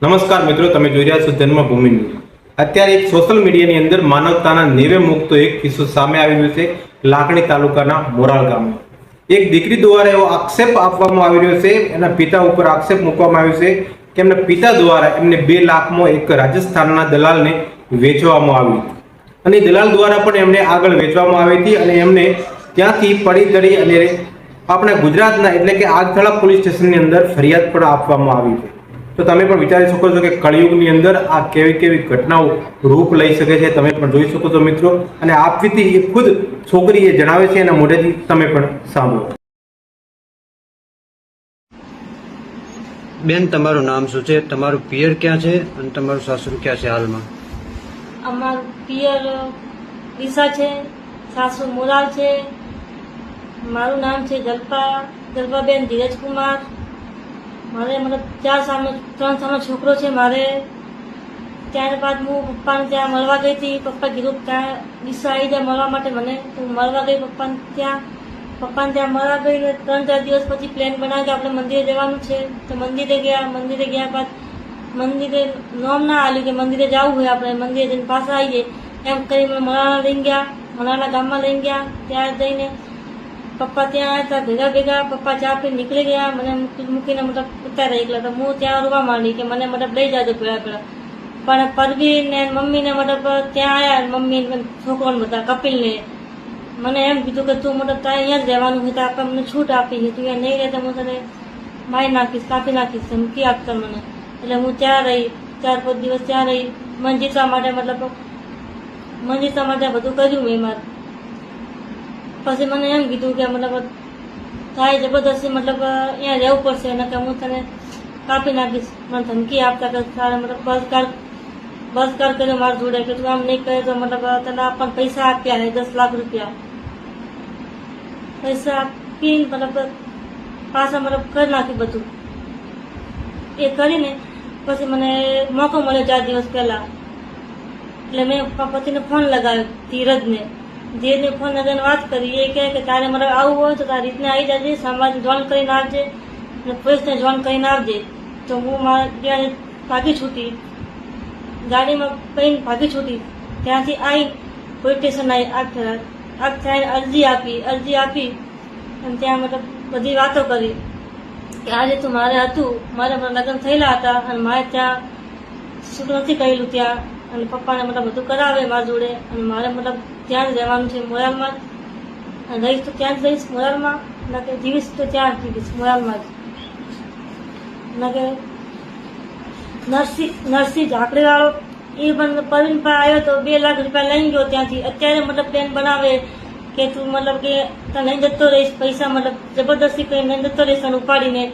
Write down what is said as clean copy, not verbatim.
નમસ્કાર મિત્રો, તમે જોઈ રહ્યા છો જન્મભૂમિ ન્યૂઝ। અત્યારે એક સોશિયલ મીડિયાની અંદર માનવતાના નેવે મૂકતો એક કિસ્સો સામે આવી રહ્યો છે। લાખણી તાલુકાના મોરાળ ગામે એક દીકરી દ્વારા એવો આક્ષેપ આપવામાં આવી રહ્યો છે, એના પિતા ઉપર આક્ષેપ મૂકવામાં આવ્યો છે કે એમના પિતા દ્વારા એમને 2 લાખમાં એક રાજસ્થાનના દલાલને વેચવામાં આવી અને દલાલ દ્વારા પણ એમને આગળ વેચવામાં આવી હતી અને એમને ત્યાંથી પડી દડી અને આપણા ગુજરાતના એટલે કે આગથળા પોલીસ સ્ટેશનની અંદર ફરિયાદ પણ આપવામાં આવી છે। તો તમે પણ વિચારી શકો છો કે કળિયુગની અંદર આ કેવી કેવી ઘટનાઓ રૂપ લઈ શકે છે, તમે પણ જોઈ શકો છો મિત્રો। અને આપવીતી એ ખુદ છોકરી એ જણાવે છે, એના મોઢેથી તમે પણ સાંભળો। બેન, તમારું નામ શું છે, તમારું પિયર ક્યાં છે અને તમારું સાસરું ક્યાં છે હાલમાં? અમારું પિયર ડીસા છે, સાસુ મોરાળ છે। મારું નામ છે જલ્પાબેન ધીરજકુમાર। મારે મતલબ 3 સાલનો છોકરો છે મારે। ત્યારબાદ હું પપ્પાને ત્યાં મળવા ગઈ હતી। પપ્પા કીધું ત્યાં ડીસા આવી જાય મળવા માટે મને, તો હું મળવા ગઈ પપ્પાને ત્યાં મળવા ગઈ ને 3-4 દિવસ પછી પ્લાન બનાવ્યો કે આપણે મંદિરે જવાનું છે। તો મંદિરે ગયા બાદ મંદિરે નોમ ના આલ્યું કે મંદિરે જવું હોય, આપણે મંદિરે જઈને પાછા આવીએ એમ કરી મને મલાણા લઈને ગયા, મલાણા ગામમાં લઈને ગયા। ત્યાં જઈને પપ્પા ત્યાં આવ્યા હતા ભેગા પપ્પા ચા પીને નીકળી ગયા, મને મૂકીને મતલબ ઉતાર્યા એકલા। તો હું ત્યાં રોવા માંડી કે મને મતલબ લઈ જાજો પેલા પણ પરવીન ને મમ્મીને મતલબ ત્યાં આવ્યા, મમ્મી છોકરોને બધા કપિલને મને એમ કીધું કે તું મતલબ ત્યાં અહીંયા જ રહેવાનું છે, તો આપણે મને છૂટ આપી છે, તું અહીંયા નહીં રહે તો હું તને મારી નાખીશ, કાપી નાખીશ, ધમકી આપતા મને। એટલે હું ત્યાં રહી 4-5 દિવસ ત્યાં રહી મંજીતા માટે બધું કર્યું મેં મારે। પછી મને એમ કીધું કે મતલબ થાય જબરદસ્તી મતલબ અહીંયા રહેવું પડશે અને કે હું તને કાપી નાખીશ, મને ધમકી આપતા કે તારે મતલબ બસ કર કર્યો મારી જોડે કે તું આમ નહીં કરે તો મતલબ તને આપણને પૈસા આપ્યા છે 10 લાખ રૂપિયા પૈસા આપીને મતલબ પાછા મતલબ કરી નાખ્યું બધું। એ કરીને પછી મને મોકો મળ્યો 4 દિવસ પહેલા, એટલે મેં પતિને ફોન લગાવ્યો ધીરજને ફોન લગાવીને વાત કરી। એ કહે કે તારે મતલબ આવવું હોય તો તારી રીતને આવી જજે, સમાજને જોઈન કરીને આવજે અને પોલીસને જોઈન કરીને આવજે। તો હું મારા ત્યાં ભાગી છૂટી, ગાડીમાં કહીને ભાગી છૂટી। ત્યાંથી આવી પોલીસ સ્ટેશન આવી આવીને અરજી આપી અને ત્યાં મતલબ બધી વાતો કરી કે આજે તું મારે લગ્ન થયેલા હતા અને મારે ત્યાં શું નથી કહેલું ત્યાં, અને પપ્પાને મતલબ બધું કરાવે મારા જોડે અને મારે મતલબ ત્યાં જ રહેવાનું છે મોરાલમાં જ, અને રહીશ તો ત્યાં જ રહીશ મોરાલમાં, ના કે જીવીશ તો ત્યાં જ જીવીશ મોરાલમાં જ। ના કે નરસિંહ ઝાકડીવાળો એ પણ પરવીનભાઈ આવ્યો તો 2 લાખ રૂપિયા લઈ ગયો ત્યાંથી। અત્યારે મતલબ પ્લાન બનાવે કે તું મતલબ કે તને જતો રહીશ, પૈસા મતલબ જબરદસ્તી કરીને જતો રહીશ અને ઉપાડીને